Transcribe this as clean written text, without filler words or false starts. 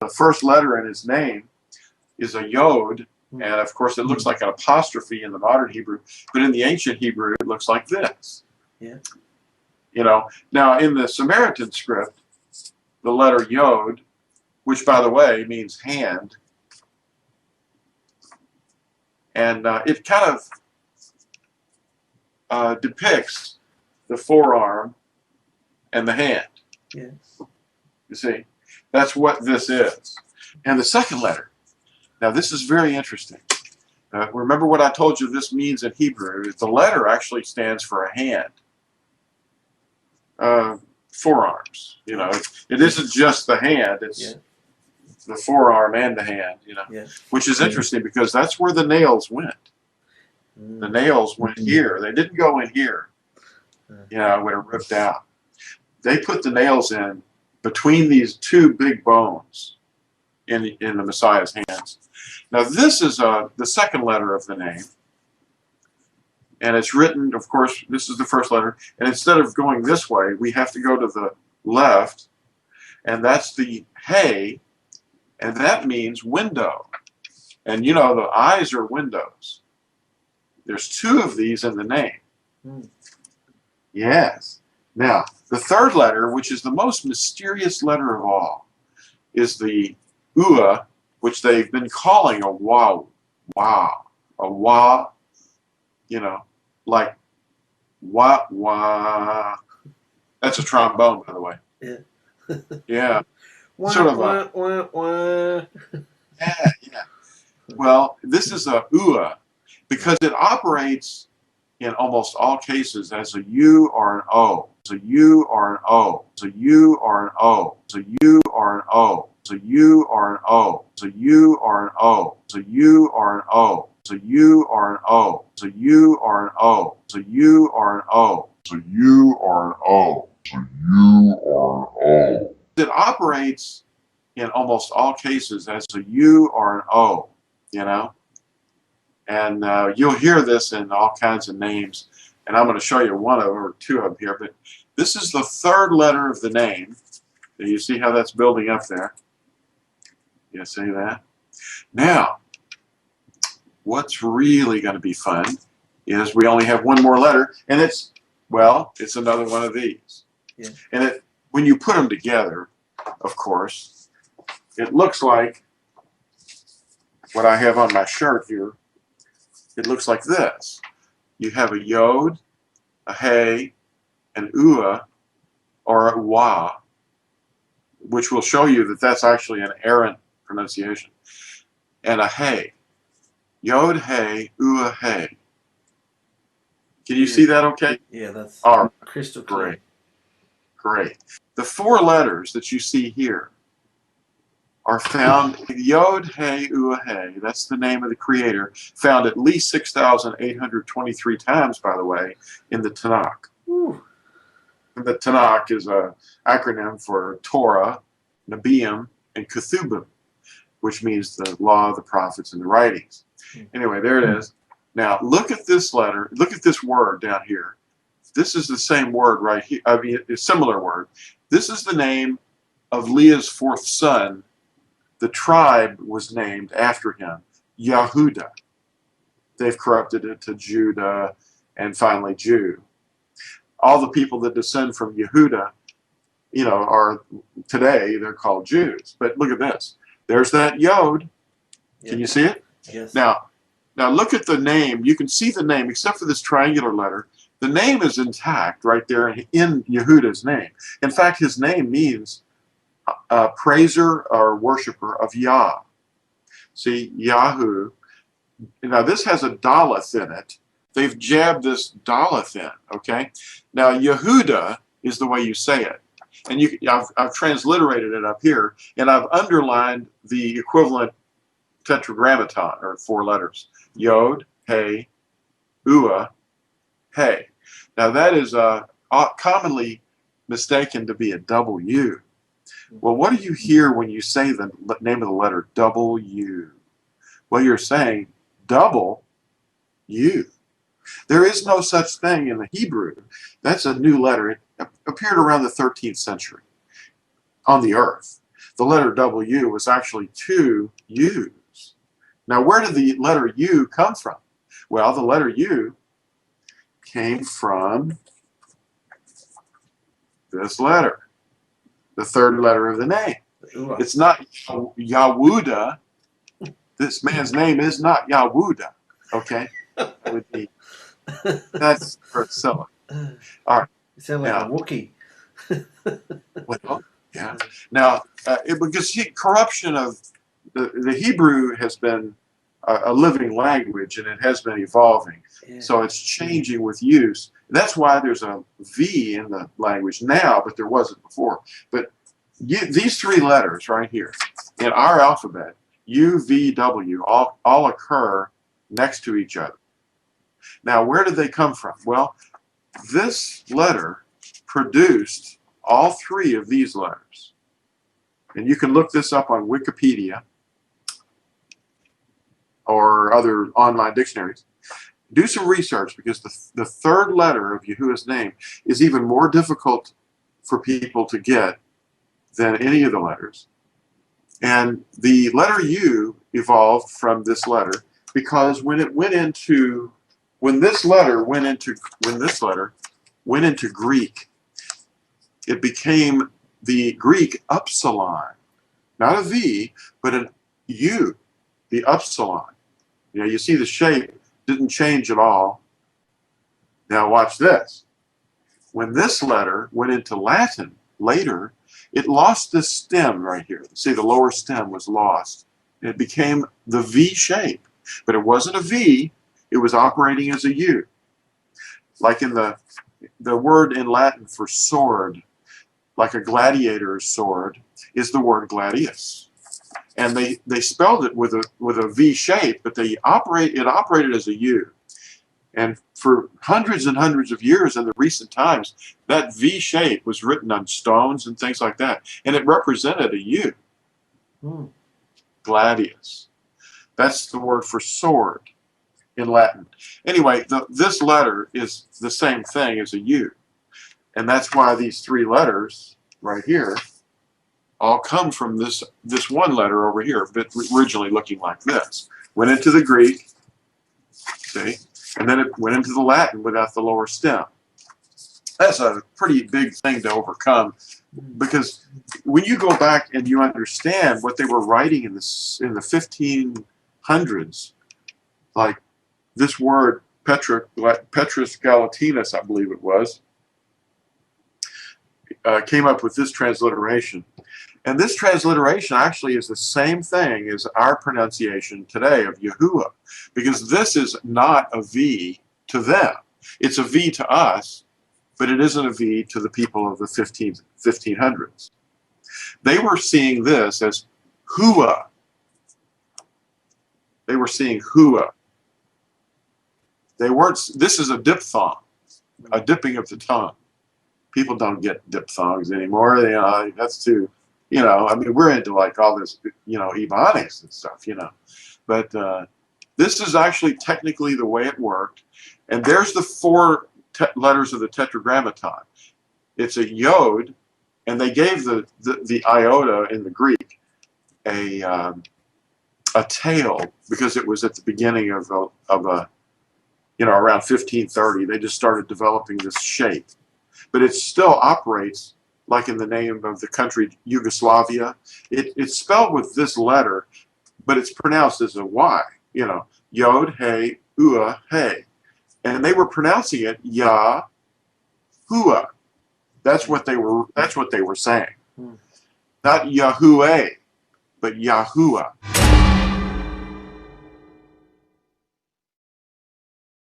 The first letter in his name is a Yod, and of course it looks like an apostrophe in the modern Hebrew, but in the ancient Hebrew it looks like this. Yeah. You know, now in the Samaritan script, the letter Yod, which by the way means hand, and it kind of depicts the forearm and the hand. Yes. You see, that's what this is. And the second letter, now this is very interesting. Remember what I told you this means in Hebrew. The letter actually stands for a hand. Forearms, you know, it isn't just the hand, it's the forearm and the hand, you know, which is interesting because that's where the nails went. The nails went here. They didn't go in here, you know, when it ripped out. They put the nails in between these two big bones in the Messiah's hands. Now this is the second letter of the name. And it's written, of course, this is the first letter. And instead of going this way, we have to go to the left. And that's the hay. And that means window. And you know, the eyes are windows. There's two of these in the name. Yes. Now, the third letter, which is the most mysterious letter of all, is the YOD-HAY, which they've been calling a YOD-HAY. A YOD-HAY, you know, like wah. That's a trombone, by the way. Yeah. Yeah. Wah, Sort of wah, wah, wah. Yeah. Well, this is a YOD-HAY because it operates in almost all cases as a U or an O. It's a U or an O. It's a U or an O. It's a U or an O. It's a U or an O. It's a U or an O. It's a U or an O. It's a U or an O. It's a U or an O. It's a U or an O. It's a U or an O. It's a U or an O. It operates in almost all cases as a U or an O, you know? And you'll hear this in all kinds of names. And I'm going to show you one of them or two of them here. But this is the third letter of the name. You see how that's building up there? You see that? Now, what's really going to be fun is we only have one more letter. And it's, well, it's another one of these. Yeah. And when you put them together, of course, it looks like what I have on my shirt here. It looks like this. You have a Yod, a Hay, an YOD-HAY, or a Wah, which will show you that that's actually an errant pronunciation, and a Hay. YOD-HAY-UAU-HAY. Can you see that okay? Yeah, that's crystal clear. Great. The four letters that you see here are found, YOD-HAY-UAU-HAY, that's the name of the creator, found at least 6,823 times, by the way, in the Tanakh. Ooh. The Tanakh is an acronym for Torah, Nebiim, and Ketubim, which means the law, the prophets, and the writings. Anyway, there it is. Now, look at this letter, look at this word down here. This is the same word right here, I mean, a similar word. This is the name of Leah's fourth son. The tribe was named after him, Yehudah. They've corrupted it to Judah and finally Jew. All the people that descend from Yehudah, you know, are today, they're called Jews. But look at this. There's that Yod. Can you see it? Yes. Now look at the name. You can see the name, except for this triangular letter. The name is intact right there in Yehudah's name. In fact, his name means praiser or worshiper of Yah. See, Yahu. Now this has a Daleth in it. They've jabbed this Daleth in, okay? Now Yehudah is the way you say it. And I've transliterated it up here, and I've underlined the equivalent tetragrammaton, or four letters. Yod, Hay, Ua, Hay. Now that is commonly mistaken to be a double U. Well, what do you hear when you say the name of the letter W? Well, you're saying double U. There is no such thing in the Hebrew. That's a new letter. It appeared around the 13th century on the earth. the letter W was actually 2 U's. Now, where did the letter U come from? Well, the letter U came from this letter, the third letter of the name. It's not Yahuah. This man's name is not Yahuah. Okay? That's for Sola. All right. You sound like a Wookiee. Well, yeah. Now, because corruption of the Hebrew has been a living language, and it has been evolving. Yeah. So it's changing with use. That's why there's a V in the language now, but there wasn't before. But these 3 letters right here in our alphabet, U, V, W, all occur next to each other. Now, where did they come from? Well, this letter produced all 3 of these letters. And you can look this up on Wikipedia or other online dictionaries. Do some research, because the third letter of Yahuwah's name is even more difficult for people to get than any of the letters. And the letter U evolved from this letter, because when this letter went into Greek, it became the Greek upsilon, not a V, but an U, the upsilon. You know, you see the shape didn't change at all. Now watch this. When this letter went into Latin later, it lost this stem right here. See, the lower stem was lost. It became the V shape, but it wasn't a V. It was operating as a U. Like in the word in Latin for sword, like a gladiator's sword, is the word gladius. And they spelled it with a V shape, but it operated as a U. And for hundreds and hundreds of years in the recent times, that V shape was written on stones and things like that, and it represented a U. Gladius. That's the word for sword in Latin. Anyway, this letter is the same thing as a U. And that's why these 3 letters right here all come from this one letter over here, but originally looking like this. Went into the Greek, see, and then it went into the Latin without the lower stem. That's a pretty big thing to overcome, because when you go back and you understand what they were writing in the 1500s, like this word Petrus Galatinus, I believe it was, came up with this transliteration. And this transliteration actually is the same thing as our pronunciation today of Yahuah, because this is not a V to them. It's a V to us, but it isn't a V to the people of the 1500s. They were seeing this as Hua. They were seeing Hua. They weren't. This is a diphthong, a dipping of the tongue. People don't get diphthongs anymore. That's too. I mean, we're into like all this, ebonics and stuff, But this is actually technically the way it worked. And there's the 4 letters of the Tetragrammaton. It's a yod, and they gave the iota in the Greek a tail, because it was at the beginning of around 1530. They just started developing this shape. But it still operates like in the name of the country Yugoslavia. It's spelled with this letter, but it's pronounced as a Y, YOD-HAY-UAU-HAY. And they were pronouncing it Yahuah. That's what they were saying. Not Yahuah, but Yahuah.